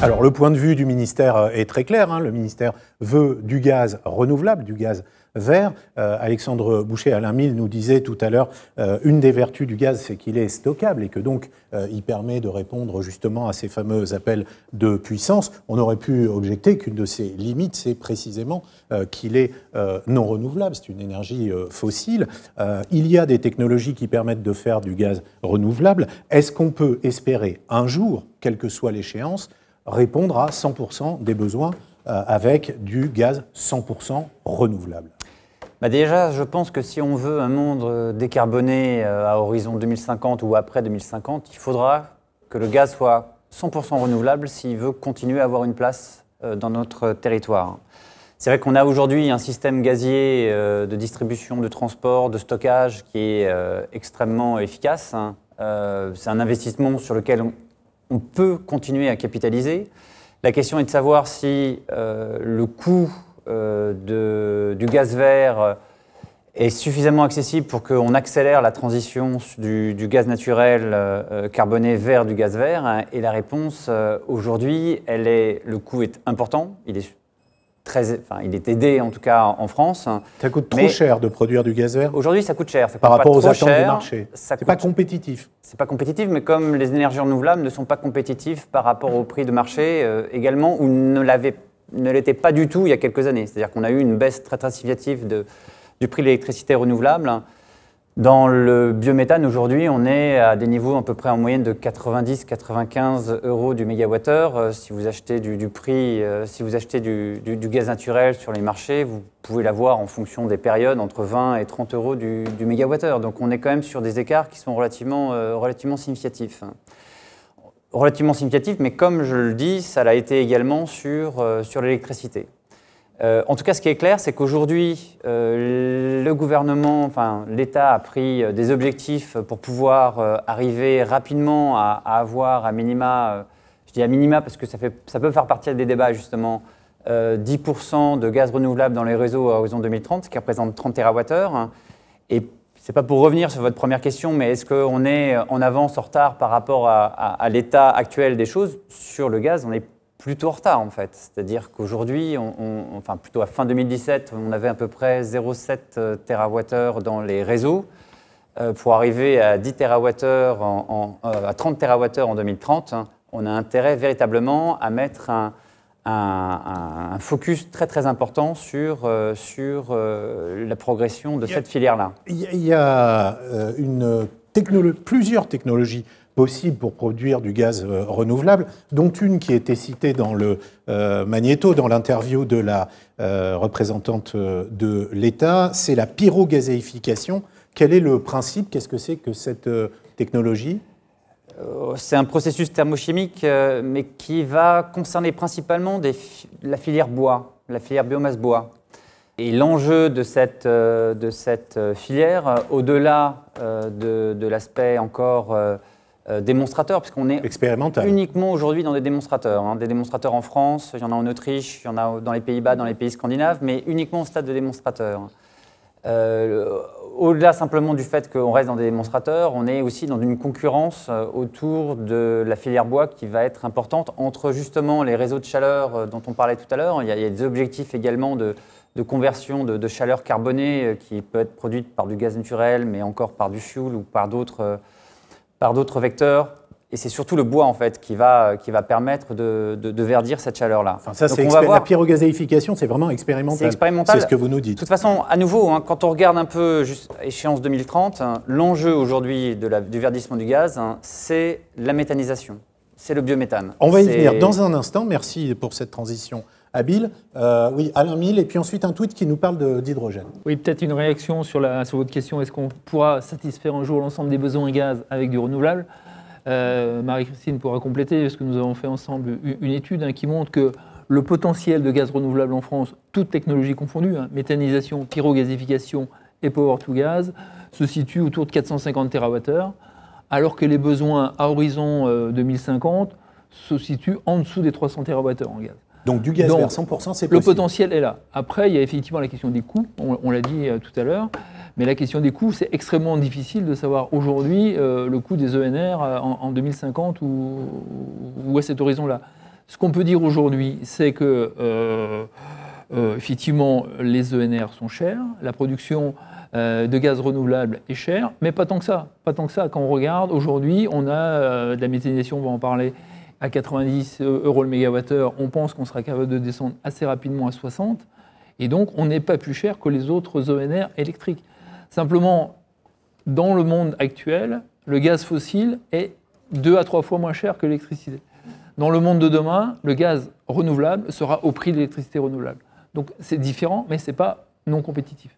Alors le point de vue du ministère est très clair, hein. Le ministère veut du gaz renouvelable, du gaz vert. Alexandre Boucher, Alain Mille nous disait tout à l'heure, une des vertus du gaz, c'est qu'il est stockable et que donc il permet de répondre justement à ces fameux appels de puissance. On aurait pu objecter qu'une de ses limites, c'est précisément qu'il est non renouvelable, c'est une énergie fossile. Il y a des technologies qui permettent de faire du gaz renouvelable. Est-ce qu'on peut espérer un jour, quelle que soit l'échéance, répondre à 100% des besoins avec du gaz 100% renouvelable? Déjà, je pense que si on veut un monde décarboné à horizon 2050 ou après 2050, il faudra que le gaz soit 100% renouvelable s'il veut continuer à avoir une place dans notre territoire. C'est vrai qu'on a aujourd'hui un système gazier de distribution, de transport, de stockage qui est extrêmement efficace. C'est un investissement sur lequel on peut continuer à capitaliser. La question est de savoir si le coût du gaz vert est suffisamment accessible pour qu'on accélère la transition du gaz naturel carboné vers du gaz vert. Et la réponse, aujourd'hui, le coût est important. Il est aidé, en tout cas, en France. Ça coûte trop cher de produire du gaz vert? Aujourd'hui, ça coûte cher. Par rapport aux attentes du marché. C'est pas compétitif. C'est pas compétitif, mais comme les énergies renouvelables ne sont pas compétitifs par rapport au prix de marché également, ou ne l'étaient pas du tout il y a quelques années. C'est-à-dire qu'on a eu une baisse très très significative du prix de l'électricité renouvelable. Dans le biométhane, aujourd'hui, on est à des niveaux à peu près en moyenne de 90-95 € du mégawattheure. Si vous achetez si vous achetez du gaz naturel sur les marchés, vous pouvez l'avoir en fonction des périodes entre 20 et 30 € du mégawattheure. Donc on est quand même sur des écarts qui sont relativement significatifs. Relativement significatifs, mais comme je le dis, ça l'a été également sur l'électricité. En tout cas, ce qui est clair, c'est qu'aujourd'hui, le gouvernement, enfin l'État a pris des objectifs pour pouvoir arriver rapidement à avoir à minima, je dis à minima parce que ça peut faire partie des débats justement, 10% de gaz renouvelable dans les réseaux à horizon 2030, ce qui représente 30 TWh. Et c'est pas pour revenir sur votre première question, mais est-ce qu'on est en avance, en retard par rapport à l'état actuel des choses? Sur le gaz, on est plutôt en retard en fait, c'est-à-dire qu'aujourd'hui, enfin plutôt à fin 2017, on avait à peu près 0,7 TWh dans les réseaux. Pour arriver à 10 TWh, à 30 TWh en 2030, on a intérêt véritablement à mettre un focus très très important sur la progression de cette filière-là. Il y a plusieurs technologies possible pour produire du gaz renouvelable, dont une qui était citée dans le Magnéto, dans l'interview de la représentante de l'État, c'est la pyrogazéification. Quel est le principe? Qu'est-ce que c'est que cette technologie? C'est un processus thermochimique, mais qui va concerner principalement la filière bois, la filière biomasse bois. Et l'enjeu de cette filière, au-delà de l'aspect encore démonstrateur, puisqu'on est uniquement aujourd'hui dans des démonstrateurs. Des démonstrateurs en France, il y en a en Autriche, il y en a dans les Pays-Bas, dans les pays scandinaves, mais uniquement au stade de démonstrateurs. Au-delà simplement du fait qu'on reste dans des démonstrateurs, on est aussi dans une concurrence autour de la filière bois qui va être importante entre justement les réseaux de chaleur dont on parlait tout à l'heure. Il y a des objectifs également de conversion de chaleur carbonée qui peut être produite par du gaz naturel, mais encore par du fioul ou par d'autres vecteurs. Et c'est surtout le bois en fait qui va permettre de verdir cette chaleur-là. Enfin, ça, la pyrogazéification, c'est vraiment expérimental. C'est expérimental. C'est ce que vous nous dites. De toute façon, à nouveau, quand on regarde un peu échéance 2030, l'enjeu aujourd'hui du verdissement du gaz, c'est la méthanisation, c'est le biométhane. On va y venir dans un instant. Merci pour cette transition habile. Oui, Alain Mille, et puis ensuite un tweet qui nous parle d'hydrogène. Oui, peut-être une réaction sur votre question. Est-ce qu'on pourra satisfaire un jour l'ensemble des besoins en gaz avec du renouvelable? Marie-Christine pourra compléter, parce que nous avons fait ensemble une étude qui montre que le potentiel de gaz renouvelable en France, toutes technologies confondues, méthanisation, pyrogazéfication et power-to-gaz, se situe autour de 450 TWh, alors que les besoins à horizon 2050 se situent en dessous des 300 TWh en gaz. Donc du gaz vert 100%, c'est possible. Le potentiel est là. Après, il y a effectivement la question des coûts, on l'a dit tout à l'heure, mais la question des coûts, c'est extrêmement difficile de savoir aujourd'hui le coût des ENR en 2050 ou à cet horizon-là. Ce qu'on peut dire aujourd'hui, c'est que effectivement, les ENR sont chers, la production de gaz renouvelable est chère, mais pas tant que ça. Pas tant que ça. Quand on regarde, aujourd'hui, on a de la méthanisation, on va en parler, à 90 € le mégawattheure. On pense qu'on sera capable de descendre assez rapidement à 60. Et donc, on n'est pas plus cher que les autres ENR électriques. Simplement, dans le monde actuel, le gaz fossile est 2 à 3 fois moins cher que l'électricité. Dans le monde de demain, le gaz renouvelable sera au prix de l'électricité renouvelable. Donc c'est différent, mais ce n'est pas non compétitif.